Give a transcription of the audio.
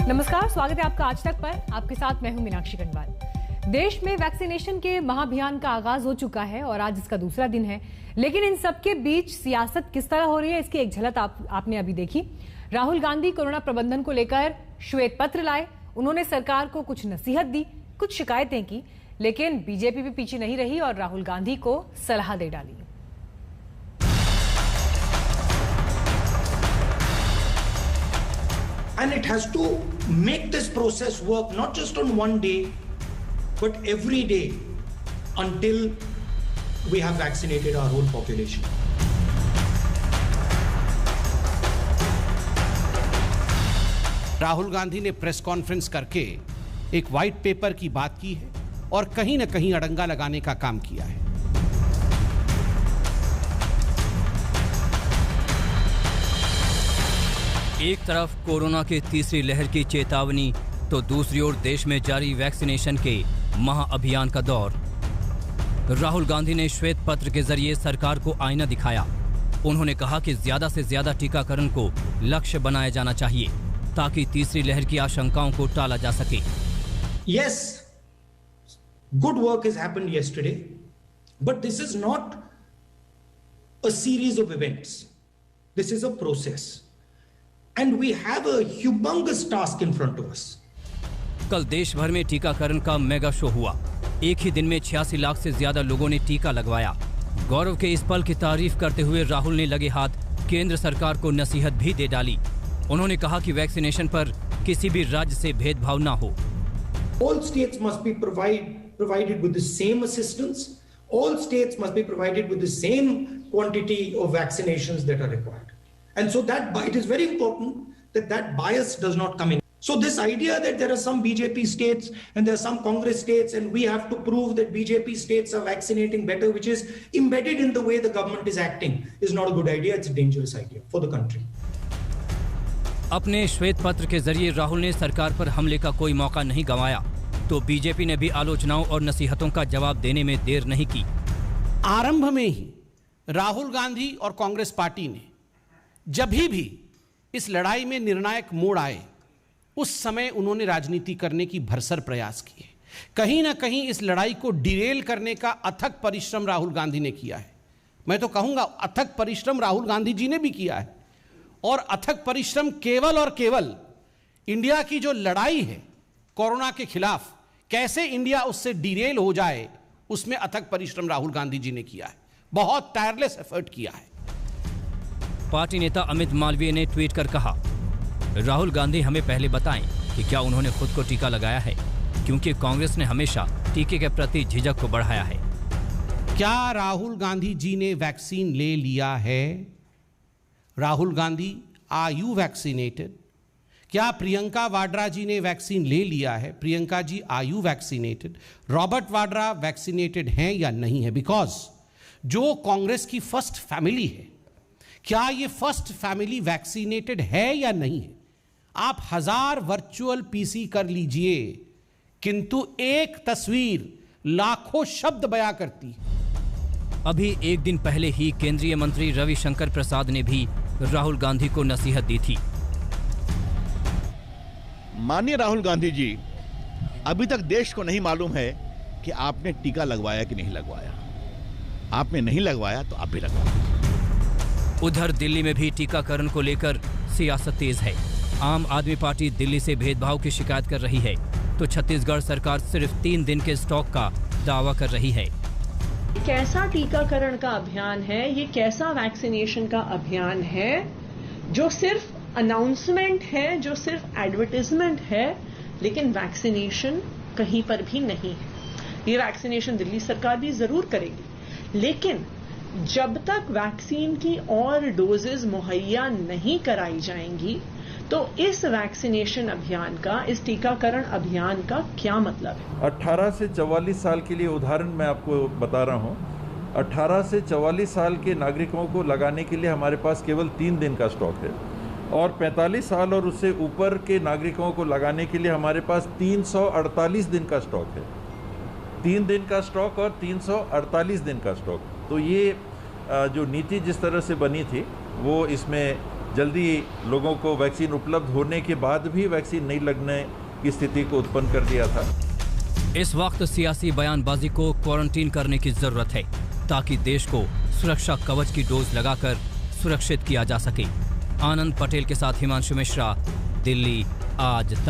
नमस्कार, स्वागत है आपका आज तक पर। आपके साथ मैं हूं मीनाक्षी गंडवाल। देश में वैक्सीनेशन के महाअभियान का आगाज हो चुका है और आज इसका दूसरा दिन है, लेकिन इन सबके बीच सियासत किस तरह हो रही है इसकी एक झलक आपने अभी देखी। राहुल गांधी कोरोना प्रबंधन को लेकर श्वेत पत्र लाए, उन्होंने सरकार को कुछ नसीहत दी, कुछ शिकायतें की, लेकिन बीजेपी भी पीछे नहीं रही और राहुल गांधी को सलाह दे डाली। And it has to make this process work not just on one day, but every day until we have vaccinated our whole population. Rahul Gandhi ने प्रेस कॉन्फ्रेंस करके एक व्हाइट पेपर की बात की है और कहीं न कहीं अड़ंगा लगाने का काम किया है। एक तरफ कोरोना के तीसरी लहर की चेतावनी तो दूसरी ओर देश में जारी वैक्सीनेशन के महाअभियान का दौर। राहुल गांधी ने श्वेत पत्र के जरिए सरकार को आईना दिखाया। उन्होंने कहा कि ज्यादा से ज्यादा टीकाकरण को लक्ष्य बनाया जाना चाहिए ताकि तीसरी लहर की आशंकाओं को टाला जा सके। Yes, good work has happened yesterday, but this is not a series of events. This is a process. And we have a humongous task in front of us. कल देश भर में टीकाकरण का मेगा शो हुआ। एक ही दिन में 86 लाख से ज्यादा लोगों ने टीका लगवाया। गौरव के इस पल की तारीफ करते हुए राहुल ने लगे हाथ केंद्र सरकार को नसीहत भी दे डाली। उन्होंने कहा कि वैक्सीनेशन पर किसी भी राज्य से भेदभाव ना हो। All states must be provided with the same assistance. All states must be provided with the same quantity of vaccinations that are required. And so it is very important that bias does not come in. So this idea that there are some BJP states and there are some Congress states and we have to prove that BJP states are vaccinating better, which is embedded in the way the government is acting, is not a good idea. It's a dangerous idea for the country. अपने श्वेत पत्र के जरिए राहुल ने सरकार पर हमले का कोई मौका नहीं गंवाया, तो बीजेपी ने भी आलोचनाओं और नसीहतों का जवाब देने में देर नहीं की। आरंभ में ही राहुल गांधी और कांग्रेस पार्टी ने जब भी इस लड़ाई में निर्णायक मोड़ आए, उस समय उन्होंने राजनीति करने की भरसर प्रयास किए। कहीं ना कहीं इस लड़ाई को डिरेल करने का अथक परिश्रम राहुल गांधी ने किया है। मैं तो कहूंगा अथक परिश्रम राहुल गांधी जी ने भी किया है, और अथक परिश्रम केवल और केवल इंडिया की जो लड़ाई है कोरोना के खिलाफ, कैसे इंडिया उससे डिरेल हो जाए, उसमें अथक परिश्रम राहुल गांधी जी ने किया है। बहुत टायरलेस एफर्ट किया है। पार्टी नेता अमित मालवीय ने ट्वीट कर कहा, राहुल गांधी हमें पहले बताएं कि क्या उन्होंने खुद को टीका लगाया है, क्योंकि कांग्रेस ने हमेशा टीके के प्रति झिझक को बढ़ाया है। क्या राहुल गांधी जी ने वैक्सीन ले लिया है? Rahul Gandhi, are you vaccinated? क्या प्रियंका वाड्रा जी ने वैक्सीन ले लिया है? Priyanka ji, are you vaccinated? Robert Vadra vaccinated हैं या नहीं है? बिकॉज जो कांग्रेस की फर्स्ट फैमिली है, क्या ये फर्स्ट फैमिली वैक्सीनेटेड है या नहीं है? आप 1000 वर्चुअल पीसी कर लीजिए, किंतु एक तस्वीर लाखों शब्द बयां करती है। अभी एक दिन पहले ही केंद्रीय मंत्री रविशंकर प्रसाद ने भी राहुल गांधी को नसीहत दी थी। माननीय राहुल गांधी जी, अभी तक देश को नहीं मालूम है कि आपने टीका लगवाया कि नहीं लगवाया। आपने नहीं लगवाया तो आप भी लगवाइए। उधर दिल्ली में भी टीकाकरण को लेकर सियासत तेज है। आम आदमी पार्टी दिल्ली से भेदभाव की शिकायत कर रही है, तो छत्तीसगढ़ सरकार सिर्फ 3 दिन के स्टॉक का दावा कर रही है। कैसा टीकाकरण का अभियान है, ये कैसा वैक्सीनेशन का अभियान है जो सिर्फ अनाउंसमेंट है, जो सिर्फ एडवर्टाइजमेंट है, लेकिन वैक्सीनेशन कहीं पर भी नहीं है। ये वैक्सीनेशन दिल्ली सरकार भी जरूर करेगी, लेकिन जब तक वैक्सीन की और डोजेज मुहैया नहीं कराई जाएंगी, तो इस वैक्सीनेशन अभियान का, इस टीकाकरण अभियान का क्या मतलब है? 18 से 44 साल के लिए उदाहरण मैं आपको बता रहा हूं। 18 से 44 साल के नागरिकों को लगाने के लिए हमारे पास केवल 3 दिन का स्टॉक है, और 45 साल और उससे ऊपर के नागरिकों को लगाने के लिए हमारे पास 348 दिन का स्टॉक है। 3 दिन का स्टॉक और 348 दिन का स्टॉक। तो ये जो नीति जिस तरह से बनी थी वो इसमें जल्दी लोगों को वैक्सीन उपलब्ध होने के बाद भी वैक्सीन नहीं लगने की स्थिति को उत्पन्न कर दिया था। इस वक्त सियासी बयानबाजी को क्वारंटीन करने की जरूरत है ताकि देश को सुरक्षा कवच की डोज लगाकर सुरक्षित किया जा सके। आनंद पटेल के साथ हिमांशु मिश्रा, दिल्ली आज तक।